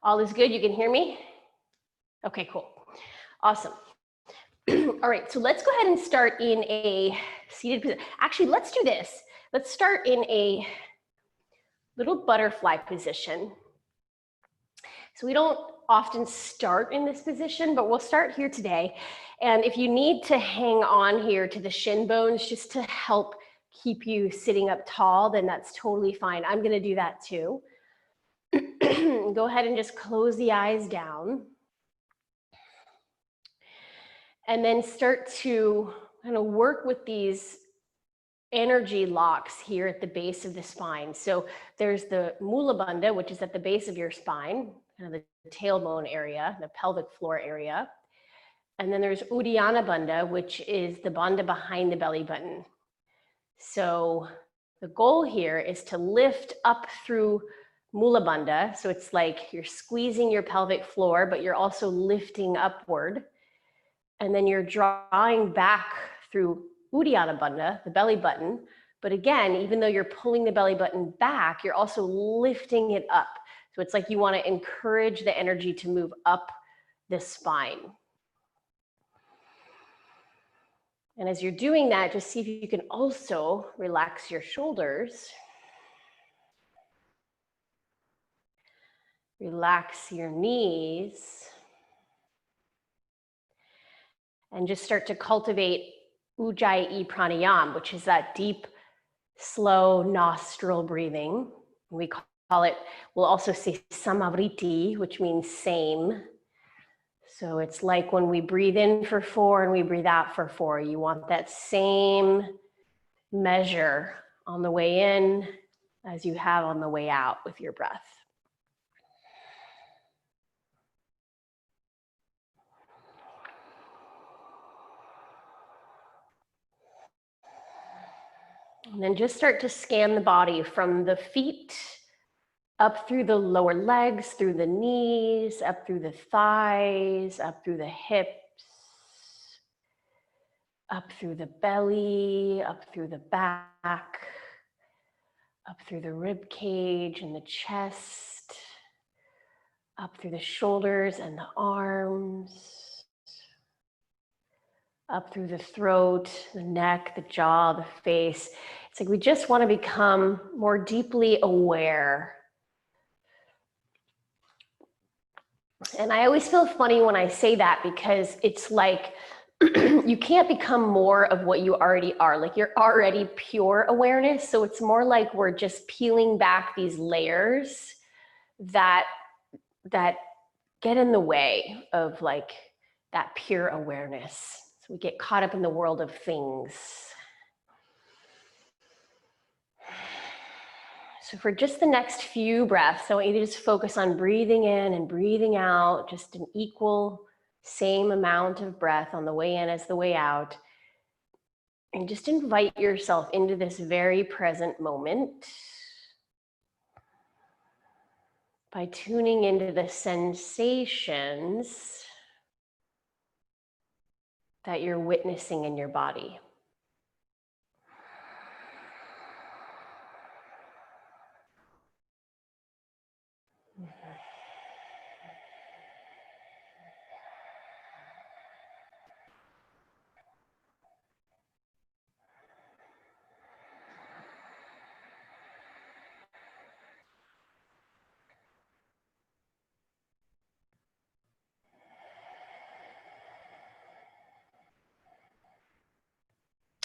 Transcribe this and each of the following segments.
All is good, you can hear me? Okay, cool, awesome. All right, so let's go ahead and start in a seated position. Actually, let's do this. Let's start in a little butterfly position. So we don't often start in this position, but we'll start here today. And if you need to hang on here to the shin bones just to help keep you sitting up tall, then that's totally fine. I'm gonna do that too. Go ahead and just close the eyes down. And then start to kind of work with these energy locks here at the base of the spine. So there's the Mula Bandha, which is at the base of your spine, kind of the tailbone area, the pelvic floor area. And then there's Uddiyana Bandha, which is the bandha behind the belly button. So the goal here is to lift up through Mula Bandha. So it's like you're squeezing your pelvic floor, but you're also lifting upward. And then you're drawing back through Uddiyana Bandha, the belly button. But again, even though you're pulling the belly button back, you're also lifting it up. So it's like you want to encourage the energy to move up the spine. And as you're doing that, just see if you can also relax your shoulders. Relax your knees. And just start to cultivate Ujjayi Pranayama, which is that deep, slow nostril breathing. We call it, we'll also say Samavriti, which means same. So it's like when we breathe in for 4 and we breathe out for 4, you want that same measure on the way in as you have on the way out with your breath. And then just start to scan the body from the feet up through the lower legs, through the knees, up through the thighs, up through the hips, up through the belly, up through the back, up through the rib cage and the chest, up through the shoulders and the arms, up through the throat, the neck, the jaw, the face. It's like we just want to become more deeply aware. And I always feel funny when I say that because it's like you can't become more of what you already are. Like you're already pure awareness. So it's more like we're just peeling back these layers that get in the way of like that pure awareness. So we get caught up in the world of things. So for just the next few breaths, I want you to just focus on breathing in and breathing out, just an equal, same amount of breath on the way in as the way out. And just invite yourself into this very present moment by tuning into the sensations that you're witnessing in your body.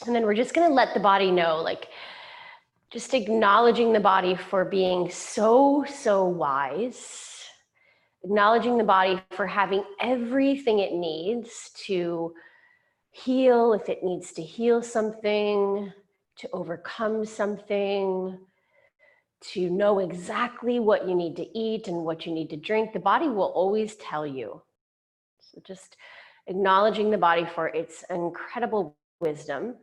And then we're just going to let the body know, like, just acknowledging the body for being so, so wise, acknowledging the body for having everything it needs to heal if it needs to heal something, to overcome something, to know exactly what you need to eat and what you need to drink. The body will always tell you. So just acknowledging the body for its incredible wisdom.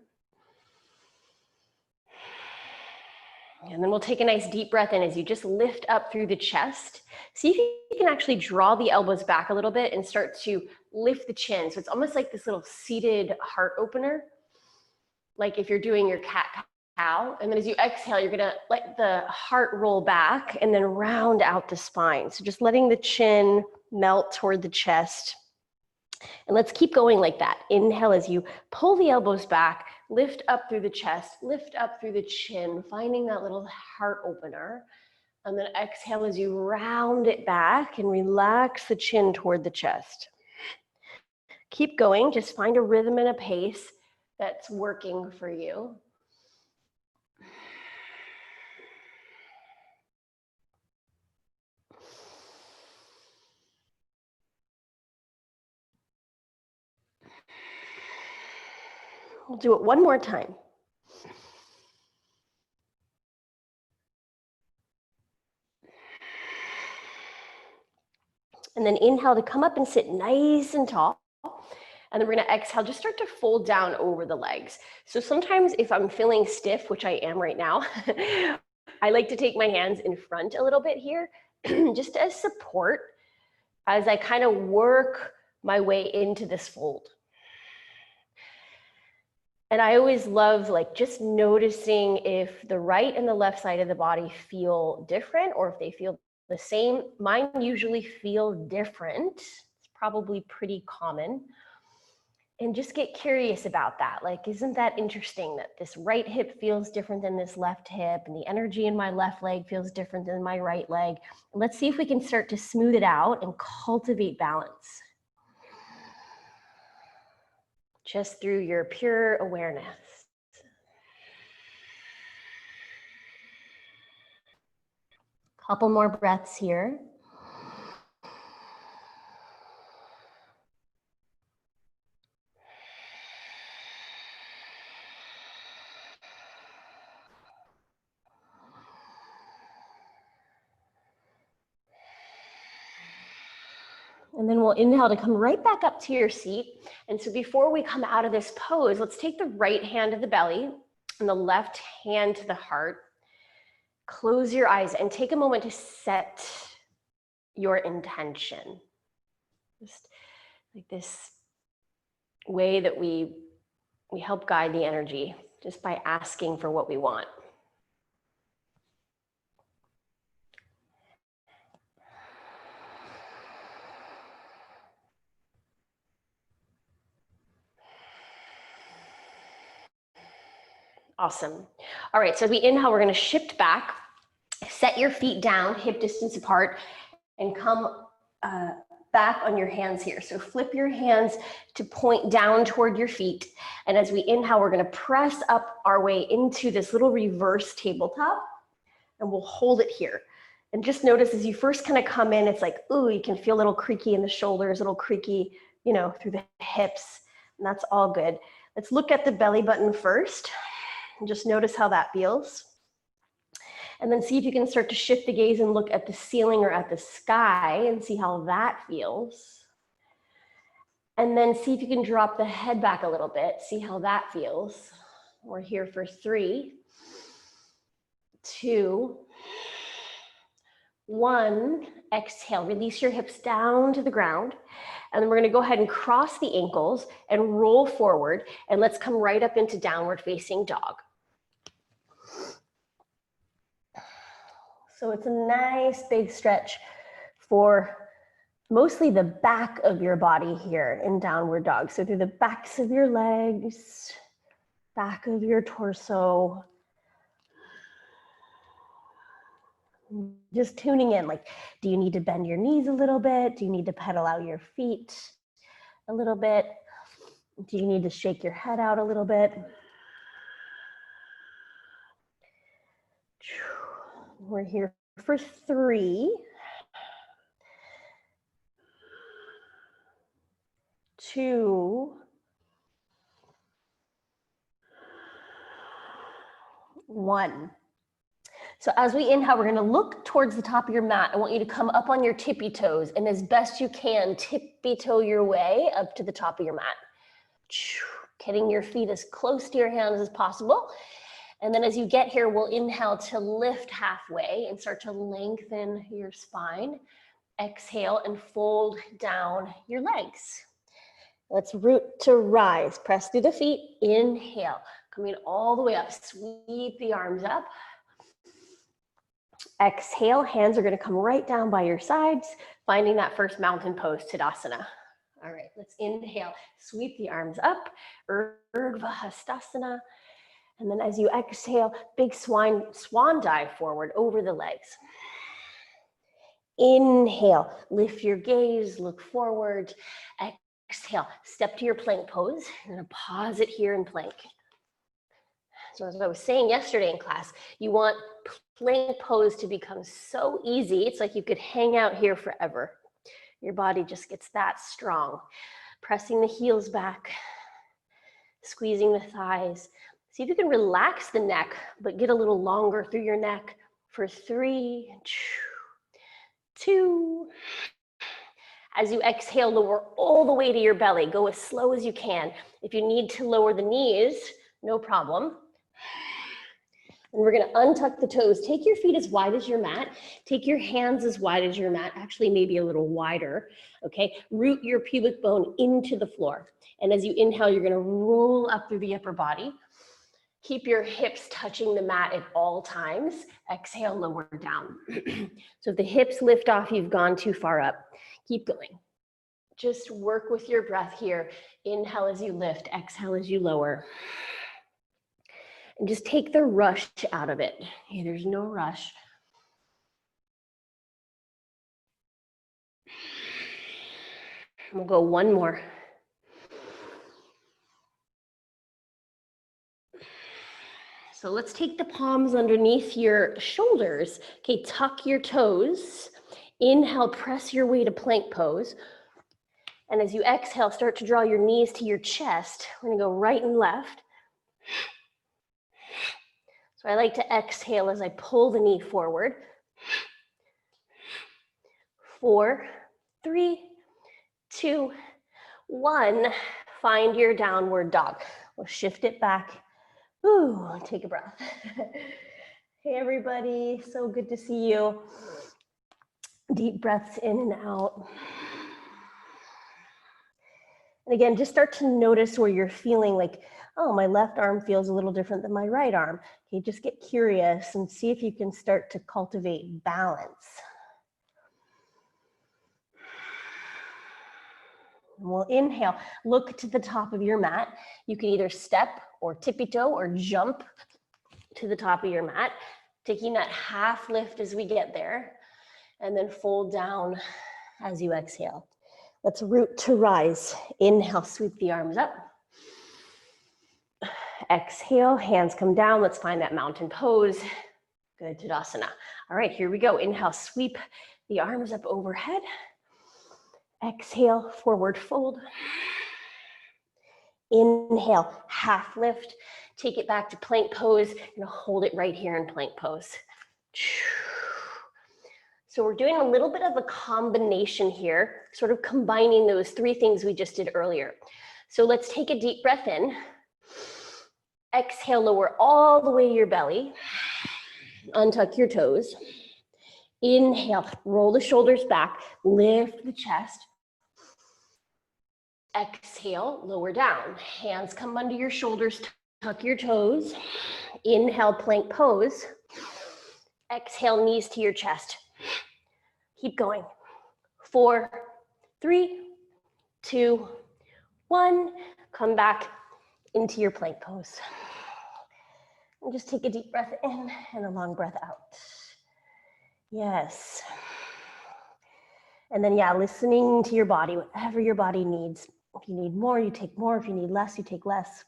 And then we'll take a nice deep breath in as you just lift up through the chest. See if you can actually draw the elbows back a little bit and start to lift the chin. So it's almost like this little seated heart opener. Like if you're doing your cat And then as you exhale, you're gonna let the heart roll back and then round out the spine. So just letting the chin melt toward the chest. And let's keep going like that. Inhale as you pull the elbows back, lift up through the chest, lift up through the chin, finding that little heart opener. And then exhale as you round it back and relax the chin toward the chest. Keep going, just find a rhythm and a pace that's working for you. We'll do it one more time. And then inhale to come up and sit nice and tall. And then we're gonna exhale, just start to fold down over the legs. So sometimes if I'm feeling stiff, which I am right now, I like to take my hands in front a little bit here, just as support, as I kind of work my way into this fold. And I always love like just noticing if the right and the left side of the body feel different or if they feel the same. Mine usually feel different. It's probably pretty common. And just get curious about that. Like, isn't that interesting that this right hip feels different than this left hip and the energy in my left leg feels different than my right leg? Let's see if we can start to smooth it out and cultivate balance. Just through your pure awareness. Couple more breaths here. And then we'll inhale to come right back up to your seat. And so before we come out of this pose, let's take the right hand to the belly and the left hand to the heart. Close your eyes and take a moment to set your intention. Just like this way that we help guide the energy just by asking for what we want. Awesome. All right, so as we inhale, we're going to shift back, set your feet down, hip distance apart, and come back on your hands here. So flip your hands to point down toward your feet. And as we inhale, we're going to press up our way into this little reverse tabletop, and we'll hold it here. And just notice as you first kind of come in, it's like, ooh, you can feel a little creaky in the shoulders, a little creaky, you know, through the hips, and that's all good. Let's look at the belly button first. And just notice how that feels. And then see if you can start to shift the gaze and look at the ceiling or at the sky and see how that feels. And then see if you can drop the head back a little bit, see how that feels. We're here for 3, 2, 1. Exhale, release your hips down to the ground. And then we're gonna go ahead and cross the ankles and roll forward. And let's come right up into downward facing dog. So it's a nice big stretch for mostly the back of your body here in downward dog. So through the backs of your legs, back of your torso. Just tuning in, like, do you need to bend your knees a little bit? Do you need to pedal out your feet a little bit? Do you need to shake your head out a little bit? We're here for 3, 2, 1. So as we inhale, we're going to look towards the top of your mat. I want you to come up on your tippy toes and as best you can, tippy toe your way up to the top of your mat. Getting your feet as close to your hands as possible. And then as you get here, we'll inhale to lift halfway and start to lengthen your spine. Exhale and fold down your legs. Let's root to rise. Press through the feet. Inhale. Coming all the way up, sweep the arms up. Exhale, hands are gonna come right down by your sides, finding that first mountain pose, Tadasana. All right, let's inhale, sweep the arms up, Urdhva Hastasana. And then as you exhale, big swan dive forward over the legs. Inhale, lift your gaze, look forward. Exhale, step to your plank pose. You're gonna pause it here in plank. So as I was saying yesterday in class, you want plank pose to become so easy. It's like you could hang out here forever. Your body just gets that strong. Pressing the heels back, squeezing the thighs. See if you can relax the neck, but get a little longer through your neck for 3, 2. As you exhale, lower all the way to your belly. Go as slow as you can. If you need to lower the knees, no problem. And we're gonna untuck the toes. Take your feet as wide as your mat. Take your hands as wide as your mat, actually maybe a little wider, okay? Root your pubic bone into the floor. And as you inhale, you're gonna roll up through the upper body. Keep your hips touching the mat at all times. Exhale, lower down. So if the hips lift off, you've gone too far up. Keep going. Just work with your breath here. Inhale as you lift, exhale as you lower. And just take the rush out of it. Okay, there's no rush. We'll go one more. So let's take the palms underneath your shoulders. Okay, tuck your toes. Inhale, press your way to plank pose. And as you exhale, start to draw your knees to your chest. We're gonna go right and left. So I like to exhale as I pull the knee forward. 4, 3, 2, 1. Find your downward dog. We'll shift it back. Ooh, take a breath. Hey everybody, so good to see you. Deep breaths in and out. And again, just start to notice where you're feeling like, oh, my left arm feels a little different than my right arm. Okay, just get curious and see if you can start to cultivate balance. And we'll inhale, look to the top of your mat. You can either step or tippy-toe or jump to the top of your mat, taking that half lift as we get there, and then fold down as you exhale. Let's root to rise. Inhale, sweep the arms up. Exhale, hands come down. Let's find that mountain pose. Good, Tadasana. All right, here we go. Inhale, sweep the arms up overhead. Exhale, forward fold. Inhale, half lift. Take it back to plank pose and hold it right here in plank pose. So we're doing a little bit of a combination here, sort of combining those 3 things we just did earlier. So let's take a deep breath in. Exhale, lower all the way to your belly. Untuck your toes. Inhale, roll the shoulders back, lift the chest. Exhale, lower down. Hands come under your shoulders, tuck your toes. Inhale, plank pose. Exhale, knees to your chest. Keep going. 4, 3, 2, 1. Come back into your plank pose. And just take a deep breath in and a long breath out. Yes. And then, yeah, listening to your body, whatever your body needs. If you need more, you take more. If you need less, you take less.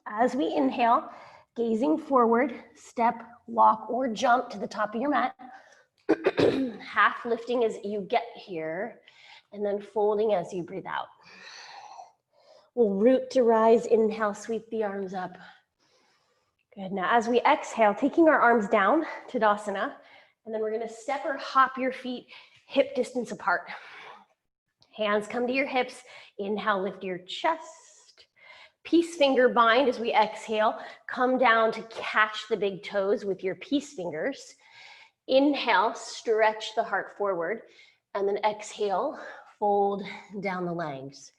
As we inhale, gazing forward, step, walk, or jump to the top of your mat. Half lifting as you get here, and then folding as you breathe out. We'll root to rise. Inhale, sweep the arms up. Good. Now, as we exhale, taking our arms down, Tadasana, and then we're going to step or hop your feet hip distance apart. Hands come to your hips. Inhale, lift your chest. Peace finger bind as we exhale. Come down to catch the big toes with your peace fingers. Inhale, stretch the heart forward, and then exhale, fold down the legs.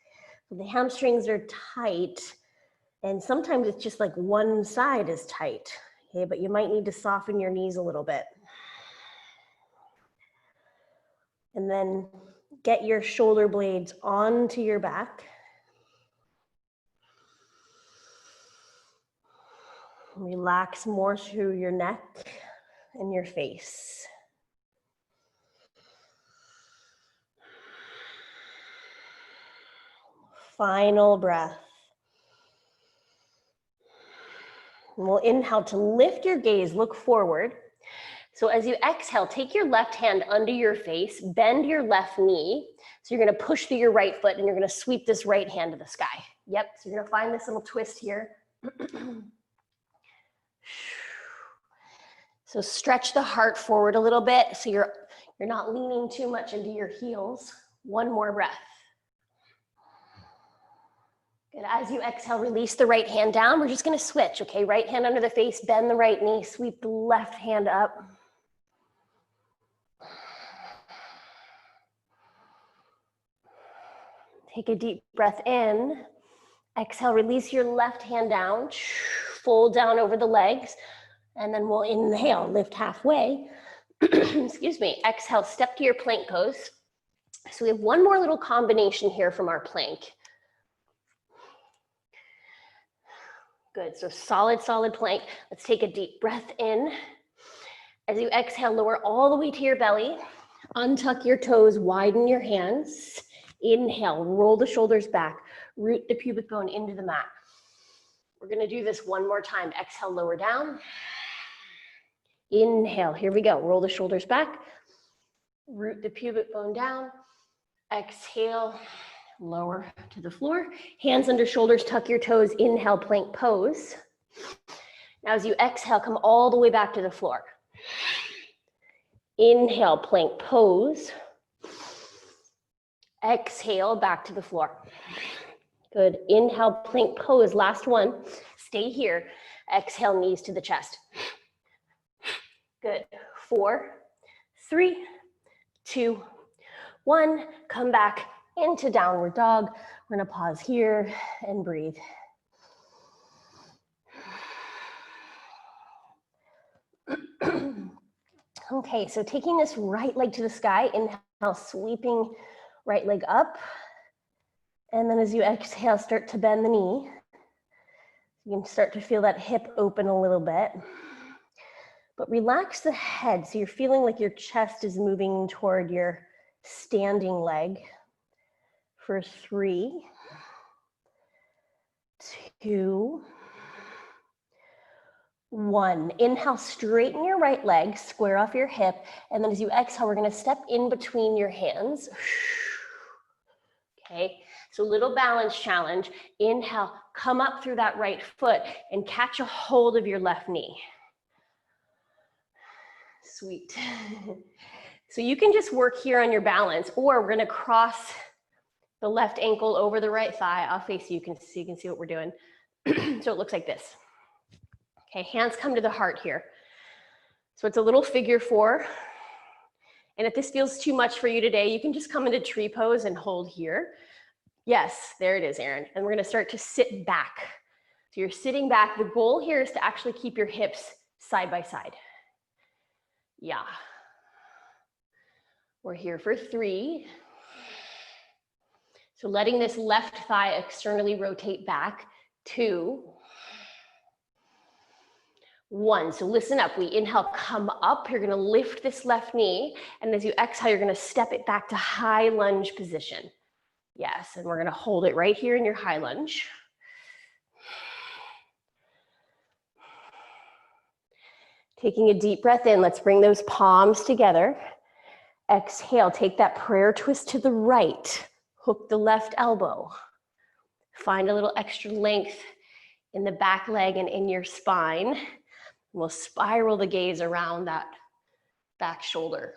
So the hamstrings are tight, and sometimes it's just like one side is tight, okay? But you might need to soften your knees a little bit. And then get your shoulder blades onto your back. Relax more through your neck and your face. Final breath. And we'll inhale to lift your gaze, look forward. So as you exhale, take your left hand under your face, bend your left knee. So you're gonna push through your right foot and you're gonna sweep this right hand to the sky. Yep, so you're gonna find this little twist here. So stretch the heart forward a little bit so you're not leaning too much into your heels. One more breath. Good, as you exhale, release the right hand down. We're just gonna switch, okay? Right hand under the face, bend the right knee, sweep the left hand up. Take a deep breath in. Exhale, release your left hand down. Fold down over the legs. And then we'll inhale, lift halfway. Excuse me. Exhale, step to your plank pose. So we have one more little combination here from our plank. Good, so solid plank. Let's take a deep breath in. As you exhale, lower all the way to your belly. Untuck your toes, widen your hands. Inhale, roll the shoulders back, root the pubic bone into the mat. We're gonna do this one more time. Exhale, lower down. Inhale, here we go. Roll the shoulders back, root the pubic bone down. Exhale, lower to the floor. Hands under shoulders, tuck your toes. Inhale, plank pose. Now as you exhale, come all the way back to the floor. Inhale, plank pose. Exhale, back to the floor. Good, inhale, plank pose, last one. Stay here. Exhale, knees to the chest. Good, 4, 3, 2, 1. Come back into downward dog. We're gonna pause here and breathe. Okay, so taking this right leg to the sky, inhale, sweeping right leg up. And then as you exhale, start to bend the knee. You can start to feel that hip open a little bit. But relax the head so you're feeling like your chest is moving toward your standing leg. For 3, 2, 1. Inhale, straighten your right leg, square off your hip. And then as you exhale, we're gonna step in between your hands. Okay, so little balance challenge. Inhale, come up through that right foot and catch a hold of your left knee. Sweet. So you can just work here on your balance, or we're gonna cross the left ankle over the right thigh. I'll face you, so you can see what we're doing. So it looks like this. Okay, hands come to the heart here. So it's a little figure 4. And if this feels too much for you today, you can just come into tree pose and hold here. Yes, there it is, Erin. And we're gonna start to sit back. So you're sitting back. The goal here is to actually keep your hips side by side. Yeah. We're here for 3. So letting this left thigh externally rotate back. 2, 1. So listen up. We inhale, come up. You're gonna lift this left knee. And as you exhale, you're gonna step it back to high lunge position. Yes, and we're gonna hold it right here in your high lunge. Taking a deep breath in, let's bring those palms together. Exhale, take that prayer twist to the right. Hook the left elbow. Find a little extra length in the back leg and in your spine. We'll spiral the gaze around that back shoulder.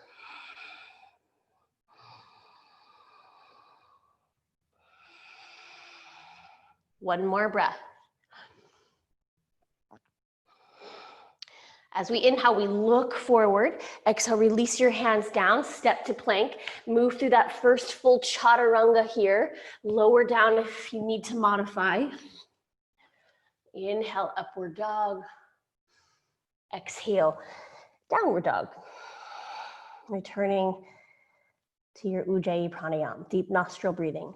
One more breath. As we inhale, we look forward. Exhale, release your hands down, step to plank. Move through that first full chaturanga here. Lower down if you need to modify. Inhale, upward dog. Exhale, downward dog. Returning to your Ujjayi pranayama, deep nostril breathing.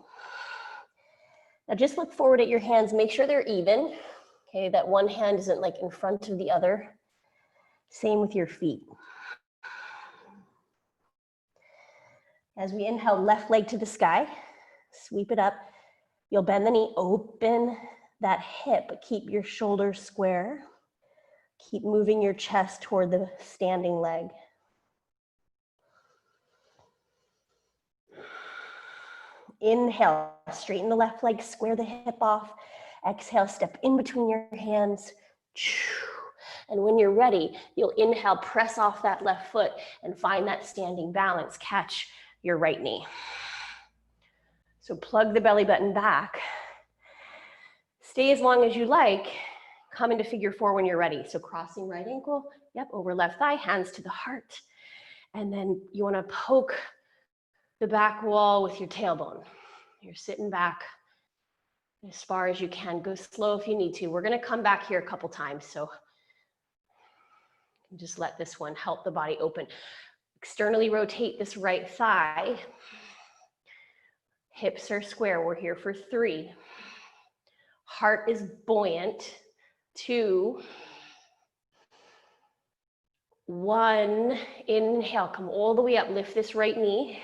Now just look forward at your hands, make sure they're even. Okay, that one hand isn't like in front of the other. Same with your feet. As we inhale, left leg to the sky, sweep it up. You'll bend the knee, open that hip, but keep your shoulders square. Keep moving your chest toward the standing leg. Inhale, straighten the left leg, square the hip off. Exhale, step in between your hands. And when you're ready, you'll inhale, press off that left foot and find that standing balance. Catch your right knee. So plug the belly button back. Stay as long as you like. Come into figure four when you're ready. So crossing right ankle, yep, over left thigh, hands to the heart. And then you want to poke the back wall with your tailbone. You're sitting back as far as you can. Go slow if you need to. We're going to come back here a couple times. So just let this one help the body open. Externally rotate this right thigh. Hips are square. We're here for 3. Heart is buoyant. 2. 1. Inhale, come all the way up. Lift this right knee.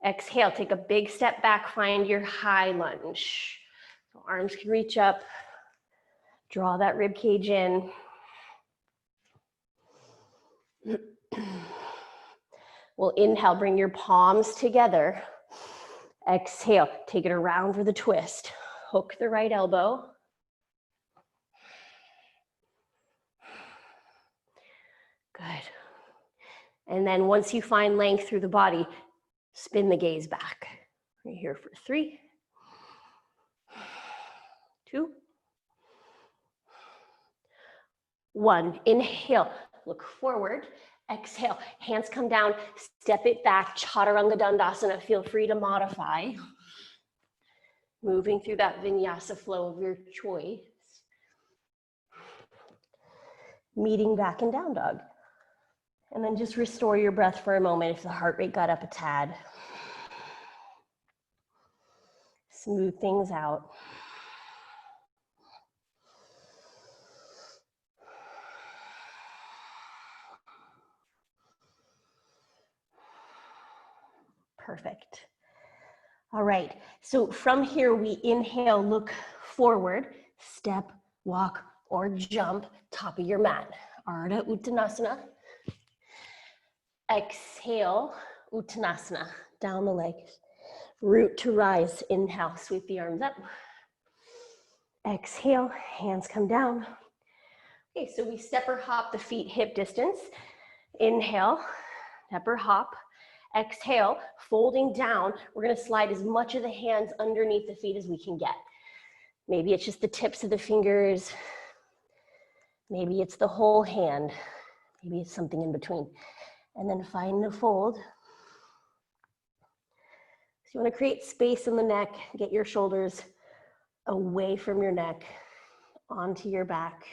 Exhale, take a big step back. Find your high lunge. So arms can reach up. Draw that rib cage in. We'll inhale, bring your palms together. Exhale, take it around for the twist. Hook the right elbow. Good. And then once you find length through the body, spin the gaze back. We're here for 3, 2, 1. Inhale, look forward. Exhale, hands come down, step it back, Chaturanga Dandasana. Feel free to modify. Moving through that Vinyasa flow of your choice. Meeting back in down dog. And then just restore your breath for a moment if the heart rate got up a tad. Smooth things out. Perfect. All right, so from here we inhale, look forward, step, walk, or jump, top of your mat. Ardha Uttanasana. Exhale, Uttanasana, down the legs. Root to rise, inhale, sweep the arms up. Exhale, hands come down. Okay, so we step or hop the feet hip distance. Inhale, step or hop. Exhale, folding down. We're gonna slide as much of the hands underneath the feet as we can get. Maybe it's just the tips of the fingers. Maybe it's the whole hand. Maybe it's something in between. And then find the fold. So you wanna create space in the neck, get your shoulders away from your neck, onto your back.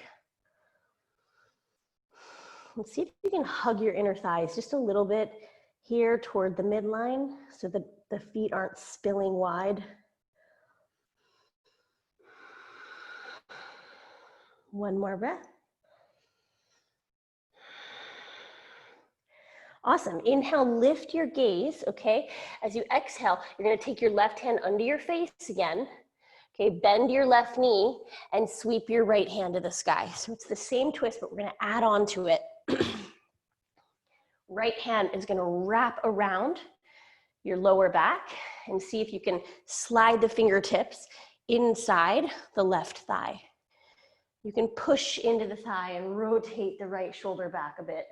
And see if you can hug your inner thighs just a little bit here toward the midline so that the feet aren't spilling wide. One more breath. Awesome. Inhale, lift your gaze, okay? As you exhale, you're gonna take your left hand under your face again. Okay, bend your left knee and sweep your right hand to the sky. So it's the same twist, but we're gonna add on to it. Right hand is gonna wrap around your lower back and see if you can slide the fingertips inside the left thigh. You can push into the thigh and rotate the right shoulder back a bit.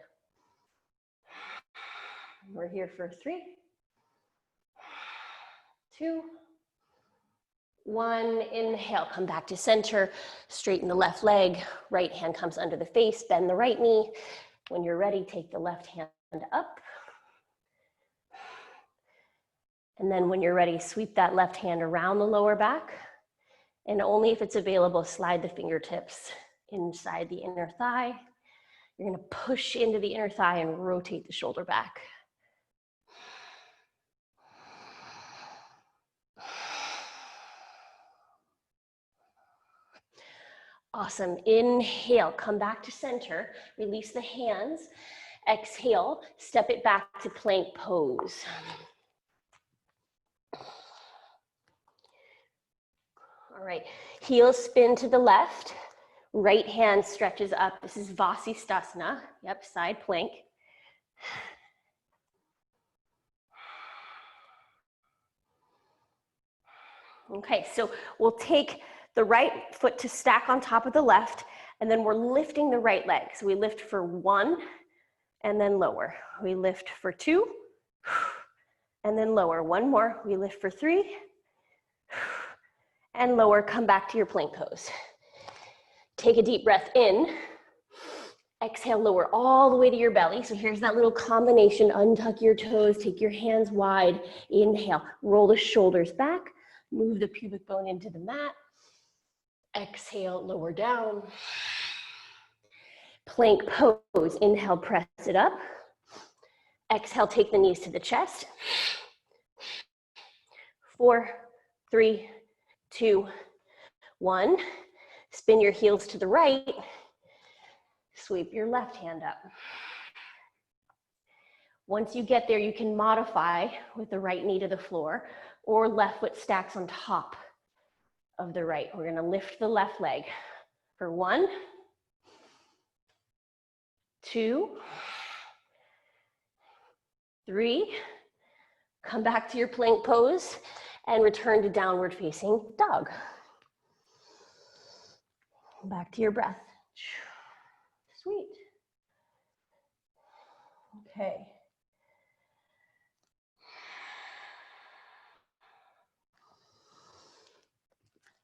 We're here for 3, 2, 1, inhale, come back to center, straighten the left leg, right hand comes under the face, bend the right knee. When you're ready, take the left hand up. And then when you're ready, sweep that left hand around the lower back. And only if it's available, slide the fingertips inside the inner thigh. You're gonna push into the inner thigh and rotate the shoulder back. Awesome. Inhale, come back to center, release the hands. Exhale, step it back to plank pose. All right, heels spin to the left, right hand stretches up. This is Vasisthasana, yep, side plank. Okay, so we'll take the right foot to stack on top of the left, and then we're lifting the right leg. So we lift for 1, and then lower. We lift for 2, and then lower. 1 more, we lift for 3, and lower, come back to your plank pose. Take a deep breath in. Exhale, lower all the way to your belly. So here's that little combination. Untuck your toes, take your hands wide. Inhale, roll the shoulders back. Move the pubic bone into the mat. Exhale, lower down. Plank pose. Inhale, press it up. Exhale, take the knees to the chest. 4, 3, 2, 1. Spin your heels to the right. Sweep your left hand up. Once you get there, you can modify with the right knee to the floor or left foot stacks on top of the right. We're gonna lift the left leg for 1, 2, 3. Come back to your plank pose and return to downward facing dog. Back to your breath. Sweet. Okay.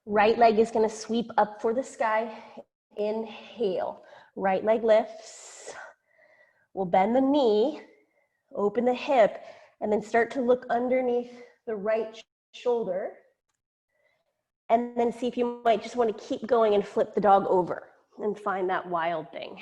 Right leg is going to sweep up for the sky. Inhale. Right leg lifts. We'll bend the knee, open the hip, and then start to look underneath the right shoulder. And then see if you might just want to keep going and flip the dog over and find that wild thing.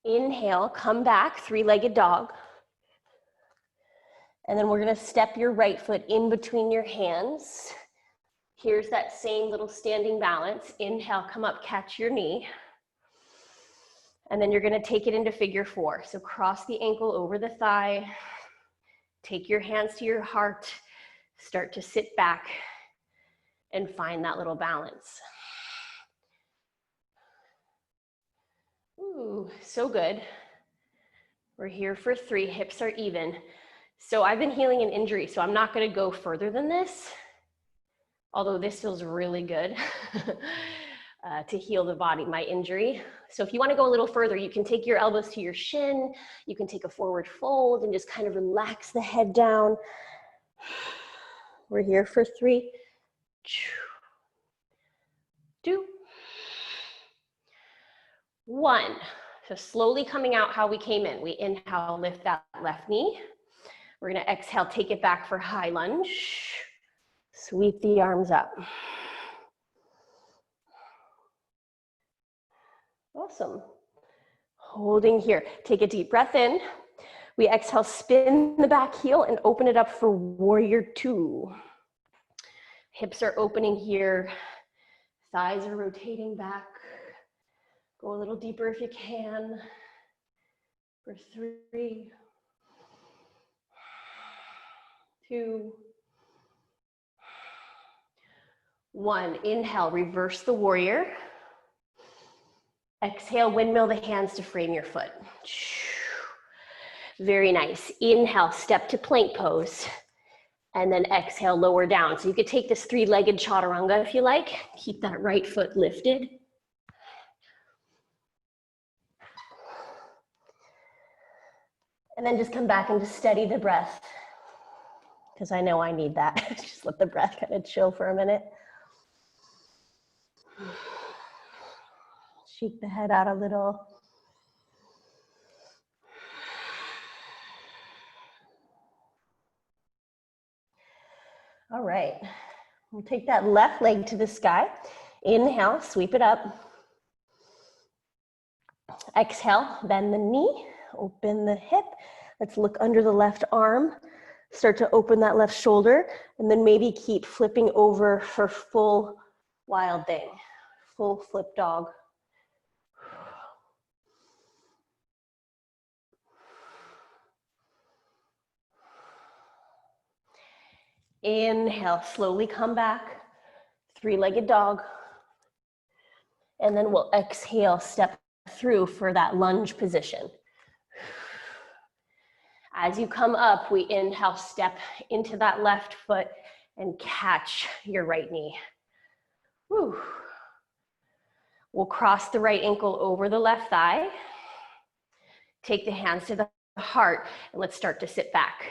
Inhale, come back, 3-legged dog. And then we're gonna step your right foot in between your hands. Here's that same little standing balance. Inhale, come up, catch your knee. And then you're gonna take it into figure 4. So cross the ankle over the thigh. Take your hands to your heart. Start to sit back and find that little balance. Ooh, so good. We're here for 3, hips are even. So I've been healing an injury, so I'm not gonna go further than this, although this feels really good to heal the body, my injury. So if you wanna go a little further, you can take your elbows to your shin, you can take a forward fold and just kind of relax the head down. We're here for 3, 2, 1. So slowly coming out how we came in. We inhale, lift that left knee. We're gonna exhale, take it back for high lunge. Sweep the arms up. Awesome. Holding here. Take a deep breath in. We exhale, spin the back heel and open it up for warrior 2. Hips are opening here. Thighs are rotating back. Go a little deeper if you can. For 3, 2, 1. Inhale, reverse the warrior. Exhale, windmill the hands to frame your foot. Very nice. Inhale, step to plank pose. And then exhale, lower down. So you could take this 3-legged chaturanga if you like. Keep that right foot lifted. And then just come back and just steady the breath, because I know I need that. Just let the breath kind of chill for a minute. Shake the head out a little. All right, we'll take that left leg to the sky. Inhale, sweep it up. Exhale, bend the knee, open the hip. Let's look under the left arm. Start to open that left shoulder, and then maybe keep flipping over for full wild thing, full flip dog. Inhale, slowly come back, three-legged dog. And then we'll exhale, step through for that lunge position. As you come up, we inhale, step into that left foot and catch your right knee. Whew. We'll cross the right ankle over the left thigh. Take the hands to the heart, and let's start to sit back.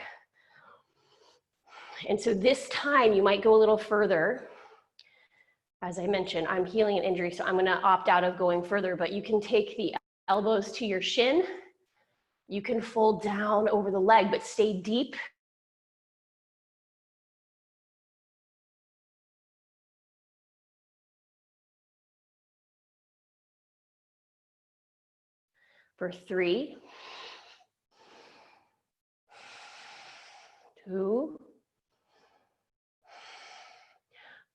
And so this time you might go a little further. As I mentioned, I'm healing an injury, so I'm gonna opt out of going further, but you can take the elbows to your shin. You can fold down over the leg, but stay deep. For 3, 2,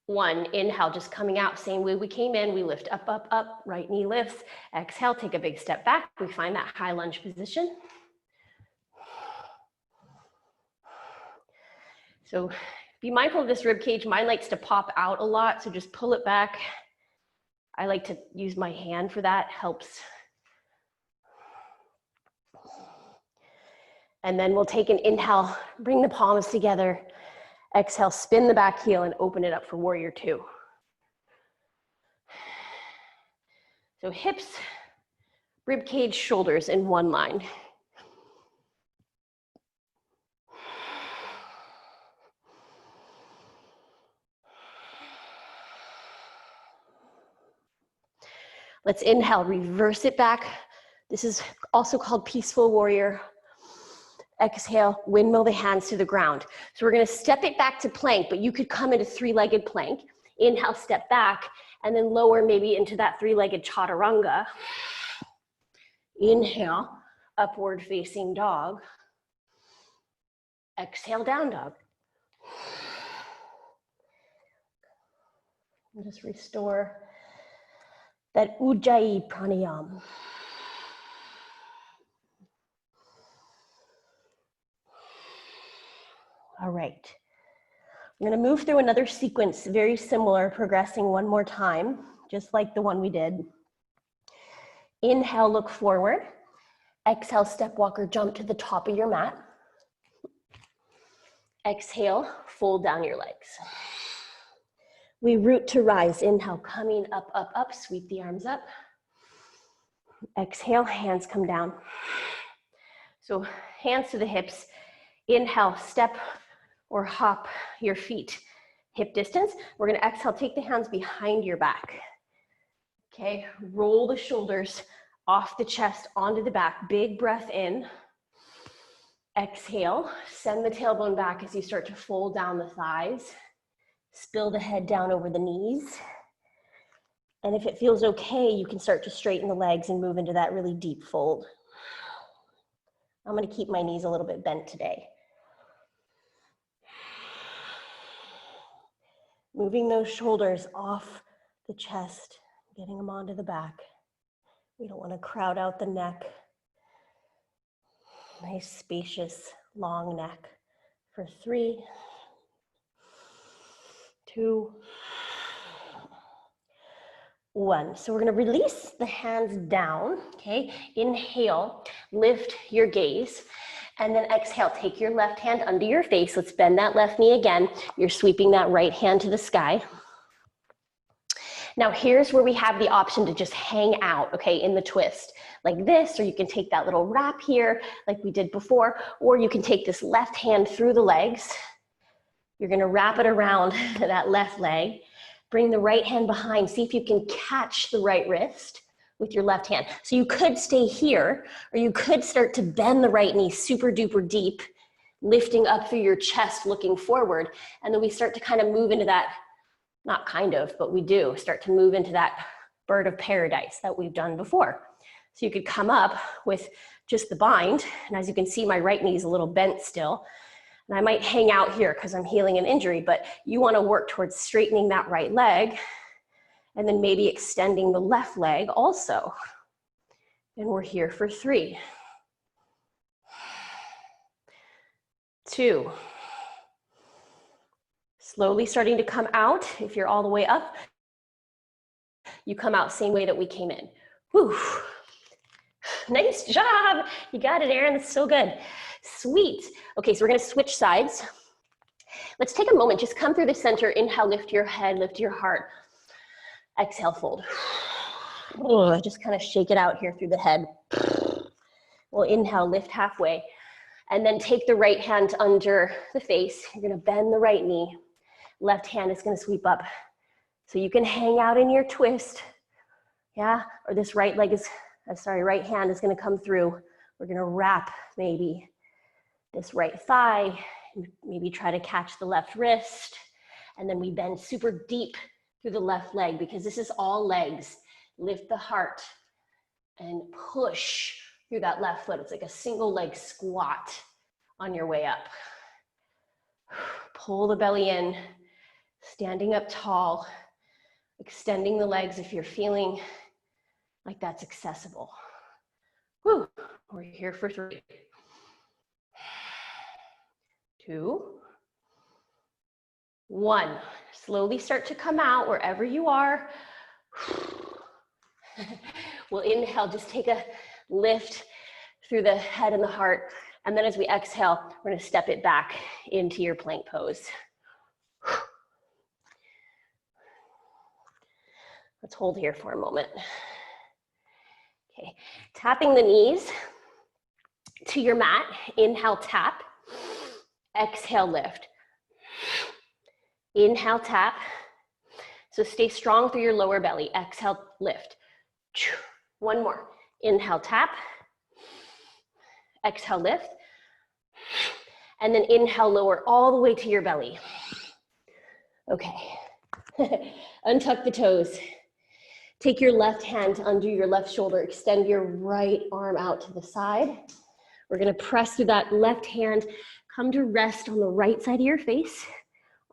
1. Inhale, just coming out, same way we came in. We lift up, up, up, right knee lifts. Exhale, take a big step back. We find that high lunge position. So be mindful of this rib cage. Mine likes to pop out a lot, so just pull it back. I like to use my hand for that, helps. And then we'll take an inhale, bring the palms together. Exhale, spin the back heel and open it up for warrior 2. So hips, rib cage, shoulders in one line. Let's inhale, reverse it back. This is also called peaceful warrior. Exhale, windmill the hands to the ground. So we're gonna step it back to plank, but you could come into three-legged plank. Inhale, step back, and then lower maybe into that three-legged chaturanga. Inhale, upward facing dog. Exhale, down dog. And just restore that Ujjayi pranayama. All right. I'm going to move through another sequence, very similar, progressing one more time, just like the one we did. Inhale, look forward. Exhale, step walker, jump to the top of your mat. Exhale, fold down your legs. We root to rise. Inhale, coming up, up, up, sweep the arms up. Exhale, hands come down. So hands to the hips. Inhale, step or hop your feet hip distance. We're gonna exhale, take the hands behind your back. Okay, roll the shoulders off the chest onto the back. Big breath in. Exhale, send the tailbone back as you start to fold down the thighs. Spill the head down over the knees. And if it feels okay, you can start to straighten the legs and move into that really deep fold. I'm gonna keep my knees a little bit bent today. Moving those shoulders off the chest, getting them onto the back. We don't want to crowd out the neck. Nice, spacious, long neck. For 3, 2, 1. So we're going to release the hands down, okay? Inhale, lift your gaze. And then exhale, take your left hand under your face. Let's bend that left knee again. You're sweeping that right hand to the sky. Now here's where we have the option to just hang out, okay, in the twist like this, or you can take that little wrap here like we did before, or you can take this left hand through the legs. You're gonna wrap it around that left leg, bring the right hand behind, see if you can catch the right wrist with your left hand. So you could stay here, or you could start to bend the right knee super duper deep, lifting up through your chest, looking forward, and then we start to kind of move into that, not kind of, but we do start to move into that bird of paradise that we've done before. So you could come up with just the bind, and as you can see, my right knee is a little bent still, and I might hang out here because I'm healing an injury, but you want to work towards straightening that right leg, and then maybe extending the left leg also. And we're here for 3, 2, slowly starting to come out. If you're all the way up, you come out same way that we came in. Whew. Nice job. You got it, Erin. That's so good. Sweet. Okay, so we're going to switch sides. Let's take a moment. Just come through the center. Inhale, lift your head, lift your heart. Exhale, fold. Just kind of shake it out here through the head. We'll inhale, lift halfway. And then take the right hand under the face. You're going to bend the right knee. Left hand is going to sweep up. So you can hang out in your twist. Yeah, or this right leg is, right hand is going to come through. We're going to wrap maybe this right thigh, maybe try to catch the left wrist, and then we bend super deep through the left leg because this is all legs. Lift the heart and push through that left foot. It's like a single leg squat on your way up. Pull the belly in, standing up tall, extending the legs if you're feeling like that's accessible. Whew. We're here for 3, 2, 1. Slowly start to come out wherever you are. We'll inhale, just take a lift through the head and the heart. And then as we exhale, we're going to step it back into your plank pose. Let's hold here for a moment. Okay, tapping the knees to your mat. Inhale, tap. Exhale, lift. Inhale, tap. So stay strong through your lower belly. Exhale, lift. 1 more. Inhale, tap. Exhale, lift. And then inhale, lower all the way to your belly. Okay. Untuck the toes. Take your left hand under your left shoulder. Extend your right arm out to the side. We're going to press through that left hand. Come to rest on the right side of your face,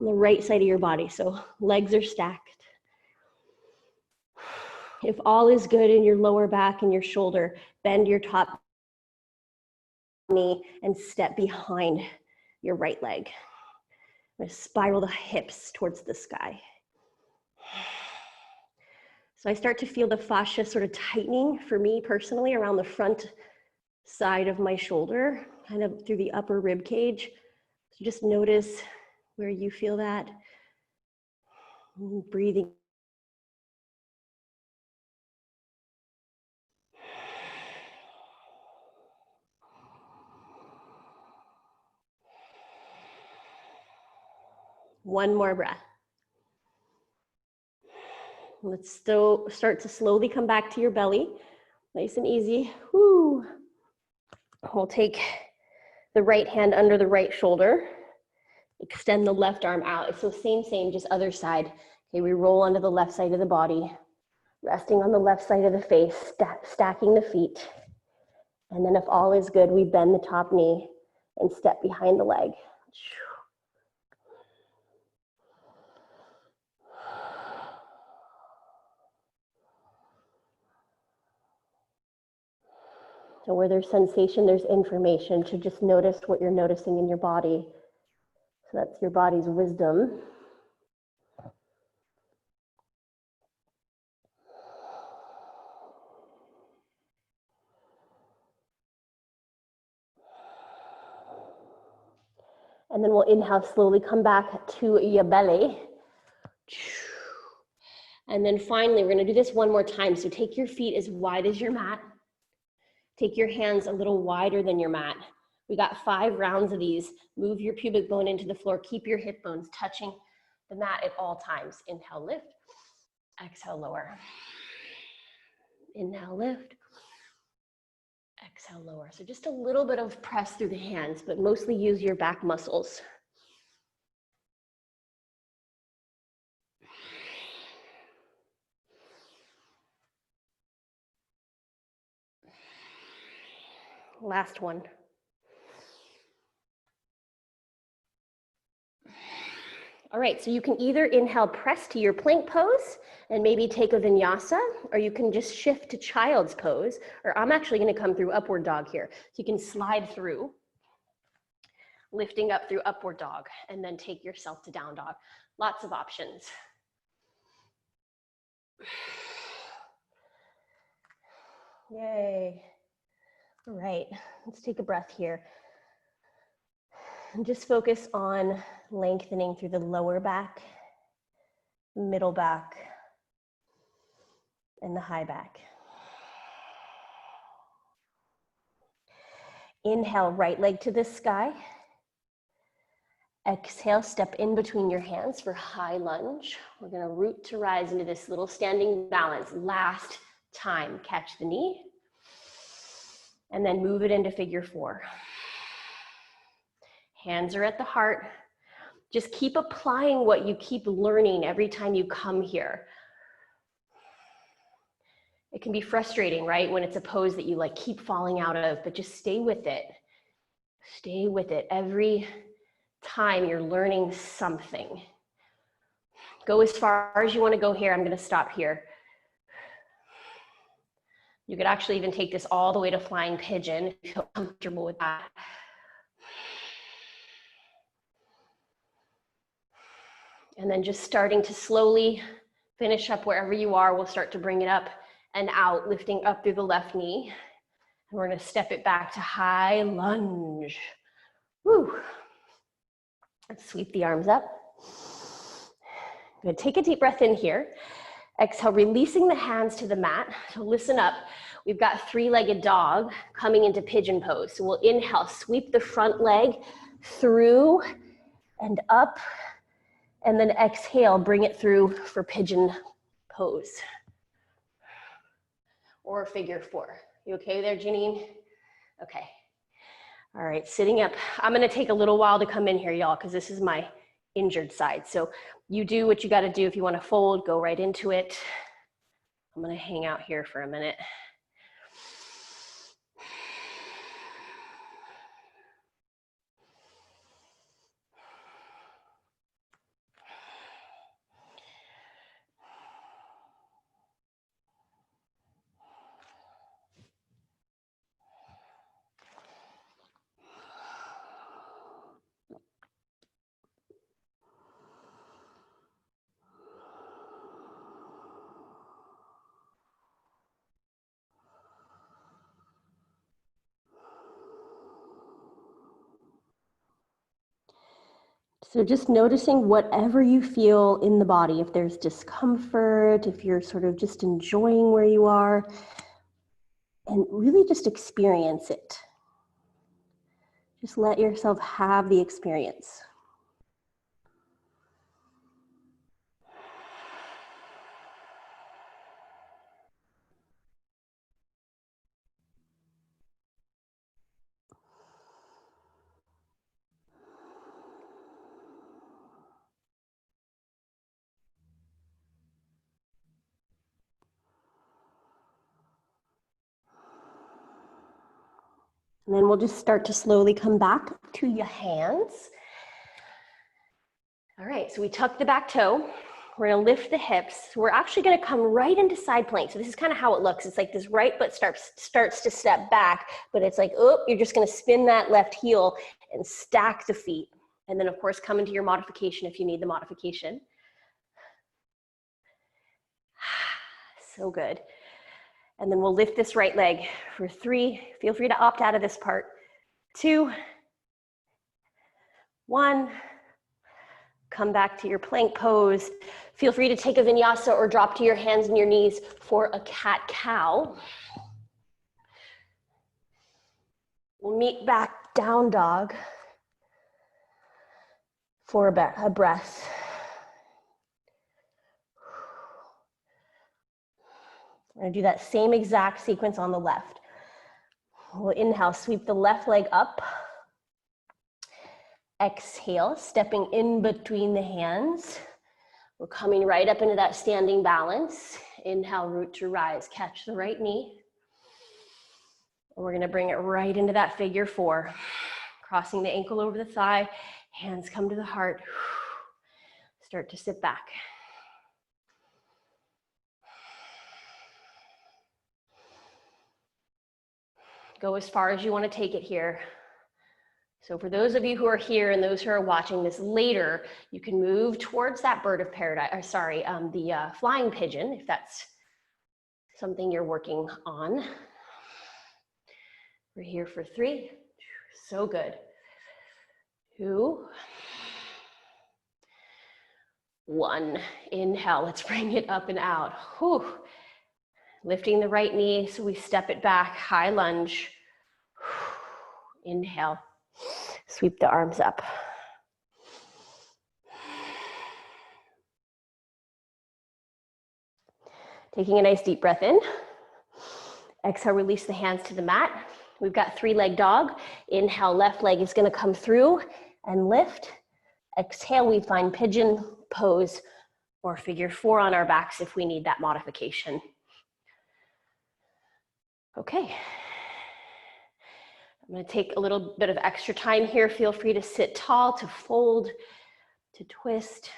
on the right side of your body. So legs are stacked. If all is good in your lower back and your shoulder, bend your top knee and step behind your right leg. I'm going to spiral the hips towards the sky. So I start to feel the fascia sort of tightening for me personally around the front side of my shoulder, kind of through the upper rib cage. So just notice where you feel that. Breathing. One more breath. Let's still start to slowly come back to your belly. Nice and easy. Woo. We'll take the right hand under the right shoulder. Extend the left arm out. So same, just other side. Okay, we roll onto the left side of the body, resting on the left side of the face, stacking the feet. And then if all is good, we bend the top knee and step behind the leg. So where there's sensation, there's information. To just notice what you're noticing in your body. So that's your body's wisdom. And then we'll inhale, slowly come back to your belly. And then finally, we're gonna do this one more time. So take your feet as wide as your mat. Take your hands a little wider than your mat. We got 5 rounds of these. Move your pubic bone into the floor. Keep your hip bones touching the mat at all times. Inhale, lift. Exhale, lower. Inhale, lift. Exhale, lower. So just a little bit of press through the hands, but mostly use your back muscles. Last one. All right, so you can either inhale, press to your plank pose and maybe take a vinyasa, or you can just shift to child's pose, or I'm actually gonna come through upward dog here. So you can slide through, lifting up through upward dog, and then take yourself to down dog. Lots of options. Yay. All right, let's take a breath here. And just focus on lengthening through the lower back, middle back, and the high back. Inhale, right leg to the sky. Exhale, step in between your hands for high lunge. We're gonna root to rise into this little standing balance. Last time, catch the knee. And then move it into figure 4. Hands are at the heart. Just keep applying what you keep learning every time you come here. It can be frustrating, right? When it's a pose that you like keep falling out of, but just stay with it. Stay with it. Every time you're learning something. Go as far as you want to go here. I'm going to stop here. You could actually even take this all the way to flying pigeon if you feel comfortable with that. And then just starting to slowly finish up wherever you are. We'll start to bring it up and out, lifting up through the left knee. And we're going to step it back to high lunge. Woo. Let's sweep the arms up. Good. Take a deep breath in here. Exhale, releasing the hands to the mat. So listen up. We've got 3-legged dog coming into pigeon pose. So we'll inhale, sweep the front leg through and up. And then exhale, bring it through for pigeon pose. Or figure 4. You okay there, Janine? Okay. All right, sitting up. I'm gonna take a little while to come in here, y'all, because this is my injured side. So you do what you gotta do. If you wanna fold, go right into it. I'm gonna hang out here for a minute. So just noticing whatever you feel in the body, if there's discomfort, if you're sort of just enjoying where you are, and really just experience it. Just let yourself have the experience. And then we'll just start to slowly come back to your hands. All right, so we tuck the back toe. We're gonna lift the hips. We're actually gonna come right into side plank. So this is kind of how it looks. It's like this right foot starts to step back, but it's like, oh, you're just gonna spin that left heel and stack the feet. And then of course, come into your modification if you need the modification. So good. And then we'll lift this right leg for 3. Feel free to opt out of this part. 2, 1. come back to your plank pose. Feel free to take a vinyasa or drop to your hands and your knees for a cat-cow. We'll meet back down dog for a breath. We're gonna do that same exact sequence on the left. We'll inhale, sweep the left leg up. Exhale, stepping in between the hands. We're coming right up into that standing balance. Inhale, root to rise, catch the right knee. And we're gonna bring it right into that figure four. Crossing the ankle over the thigh, hands come to the heart. Start to sit back. Go as far as you want to take it here. So for those of you who are here and those who are watching this later, you can move towards that bird of paradise, or sorry, the flying pigeon, if that's something you're working on. We're here for 3. So good. 2, 1. Inhale, let's bring it up and out. Whew. Lifting the right knee, so we step it back, high lunge. Inhale, sweep the arms up. Taking a nice deep breath in. Exhale, release the hands to the mat. We've got 3-leg dog. Inhale, left leg is gonna come through and lift. Exhale, we find pigeon pose or figure 4 on our backs if we need that modification. Okay. I'm going to take a little bit of extra time here. Feel free to sit tall, to fold, to twist.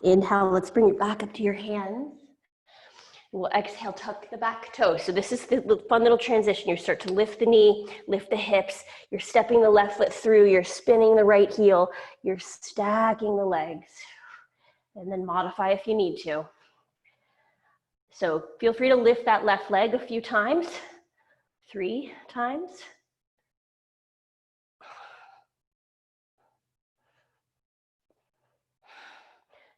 Inhale, let's bring it back up to your hands. We'll exhale, tuck the back toe. So this is the fun little transition. You start to lift the knee, lift the hips. You're stepping the left foot through. You're spinning the right heel. You're stacking the legs. And then modify if you need to. So feel free to lift that left leg a few times. 3 times.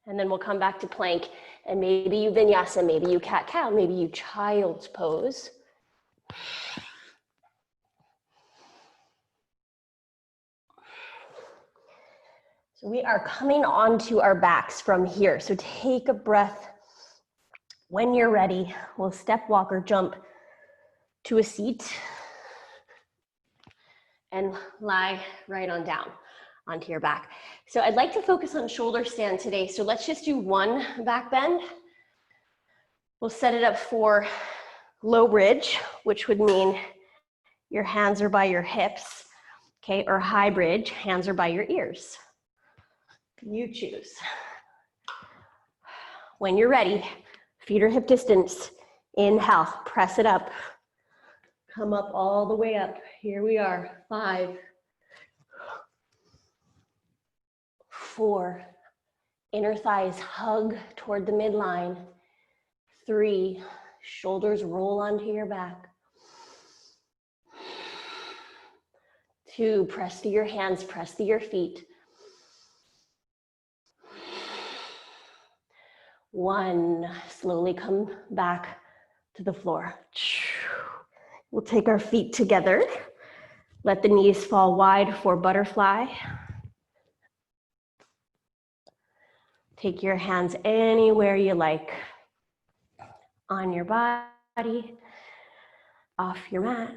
And then we'll come back to plank, and maybe you vinyasa, maybe you cat-cow, maybe you child's pose. So we are coming onto our backs from here. So take a breath. When you're ready, we'll step, walk, or jump to a seat and lie right on down onto your back. So I'd like to focus on shoulder stand today. So let's just do 1 back bend. We'll set it up for low bridge, which would mean your hands are by your hips, okay? Or high bridge, hands are by your ears. You choose. When you're ready, feet are hip distance. Inhale, press it up. Come up all the way up. Here we are. 5, 4, inner thighs hug toward the midline. 3, shoulders roll onto your back. 2, press to your hands, press to your feet. 1, slowly come back to the floor. We'll take our feet together. Let the knees fall wide for butterfly. Take your hands anywhere you like. On your body, off your mat.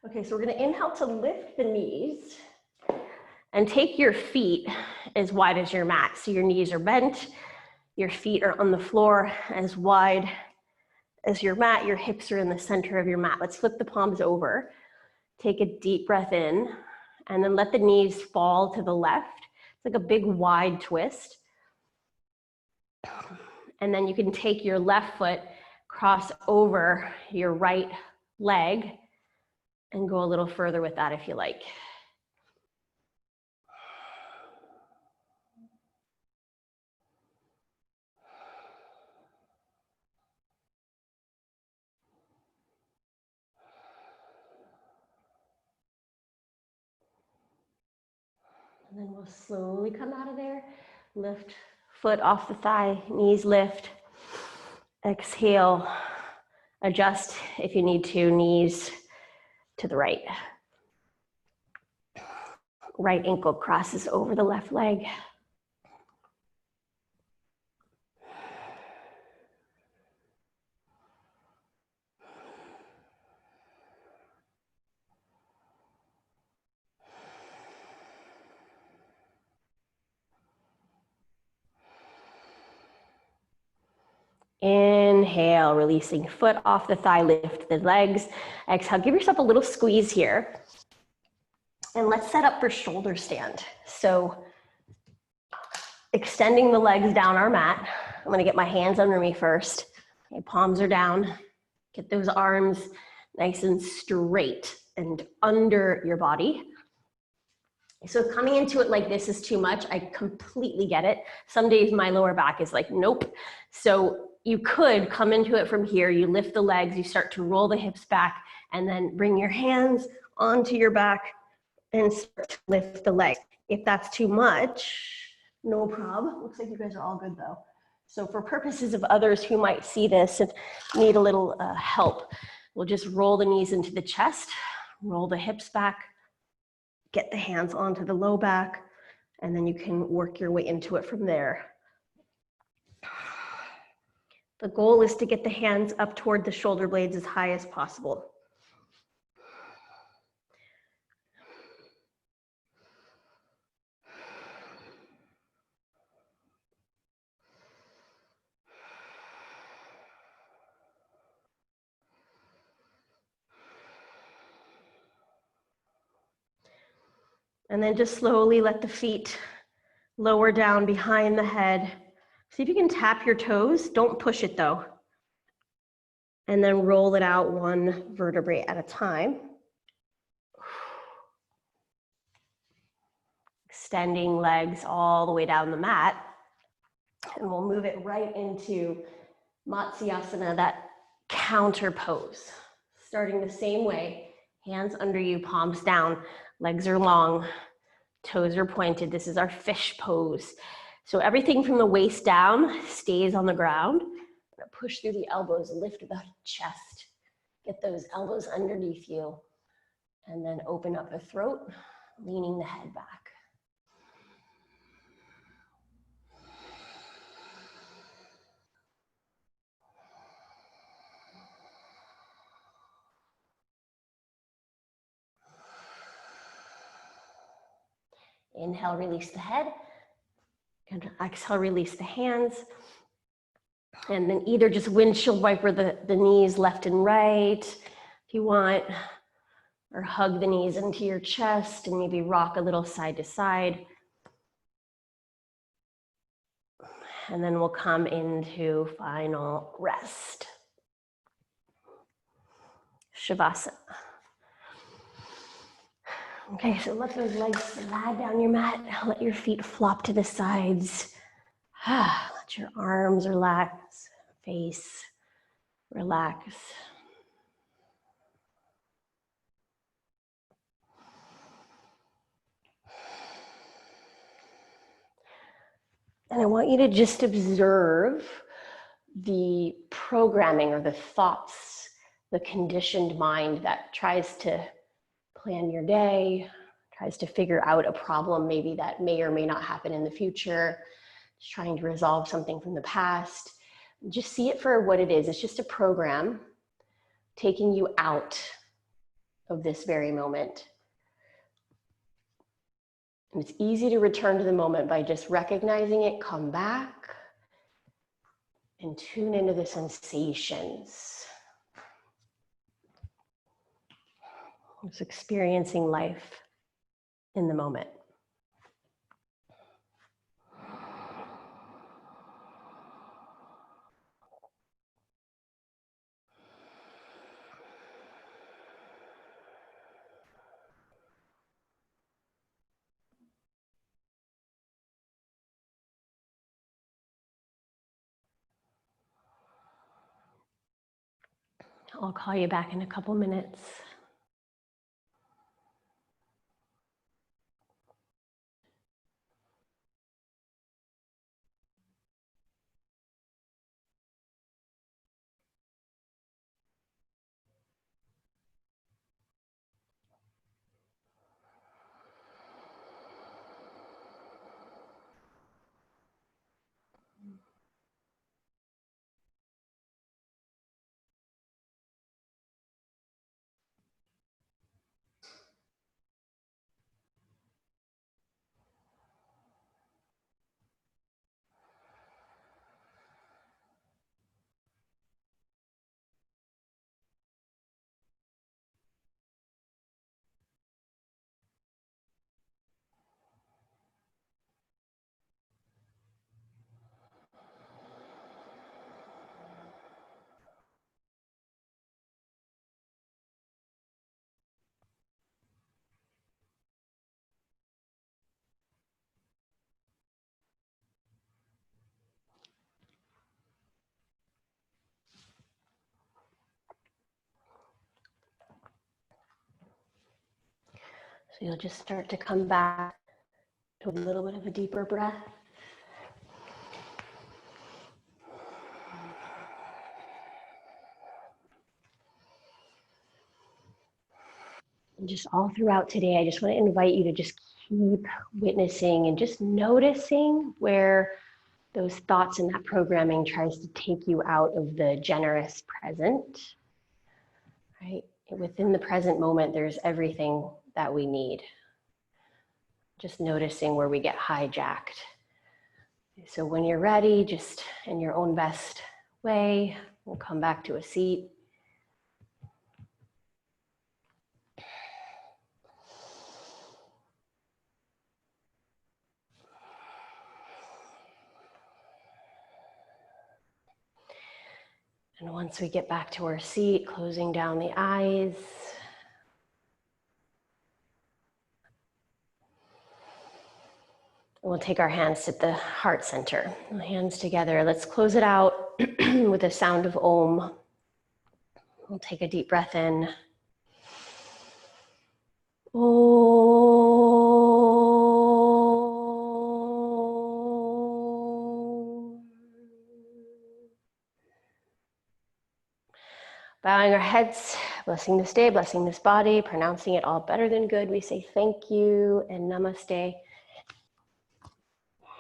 Okay, so we're gonna inhale to lift the knees and take your feet as wide as your mat. So your knees are bent, your feet are on the floor as wide as your mat, your hips are in the center of your mat. Let's flip the palms over. Take a deep breath in, and then let the knees fall to the left. It's like a big wide twist. And then you can take your left foot, cross over your right leg, and go a little further with that if you like. And then we'll slowly come out of there. Lift foot off the thigh, knees lift. Exhale, adjust if you need to, knees to the right. Right ankle crosses over the left leg. Inhale, releasing foot off the thigh, lift the legs. Exhale, give yourself a little squeeze here. And let's set up for shoulder stand. So extending the legs down our mat. I'm gonna get my hands under me first. Okay, palms are down. Get those arms nice and straight and under your body. So coming into it like this is too much. I completely get it. Some days my lower back is like, nope. So you could come into it from here. You lift the legs, you start to roll the hips back, and then bring your hands onto your back and start to lift the legs. If that's too much, no problem. Looks like you guys are all good though. So for purposes of others who might see this and need a little help, we'll just roll the knees into the chest, roll the hips back, get the hands onto the low back, and then you can work your way into it from there. The goal is to get the hands up toward the shoulder blades as high as possible. And then just slowly let the feet lower down behind the head. See if you can tap your toes. Don't push it though. And then roll it out one vertebrae at a time. Extending legs all the way down the mat. And we'll move it right into Matsyasana, that counter pose. Starting the same way, hands under you, palms down, legs are long, toes are pointed. This is our fish pose. So everything from the waist down stays on the ground. Push through the elbows, lift the chest. Get those elbows underneath you. And then open up the throat, leaning the head back. Inhale, release the head. And exhale, release the hands. And then either just windshield wiper the knees left and right if you want, or hug the knees into your chest and maybe rock a little side to side. And then we'll come into final rest. Shavasana. Okay, so let those legs slide down your mat. Let your feet flop to the sides. Let your arms relax, face relax. And I want you to just observe the programming or the thoughts, the conditioned mind that tries to plan your day, tries to figure out a problem maybe that may or may not happen in the future, just trying to resolve something from the past. Just see it for what it is. It's just a program taking you out of this very moment. And it's easy to return to the moment by just recognizing it, come back, and tune into the sensations. Just experiencing life in the moment. I'll call you back in a couple minutes. So you'll just start to come back to a little bit of a deeper breath. And just all throughout today, I just want to invite you to just keep witnessing and just noticing where those thoughts and that programming tries to take you out of the generous present, right? Within the present moment, there's everything that we need. Just noticing where we get hijacked. So when you're ready, just in your own best way, we'll come back to a seat. And once we get back to our seat, closing down the eyes. We'll take our hands at the heart center. Hands together. Let's close it out with the sound of Om. We'll take a deep breath in. Om. Bowing our heads, blessing this day, blessing this body, pronouncing it all better than good. We say thank you and namaste.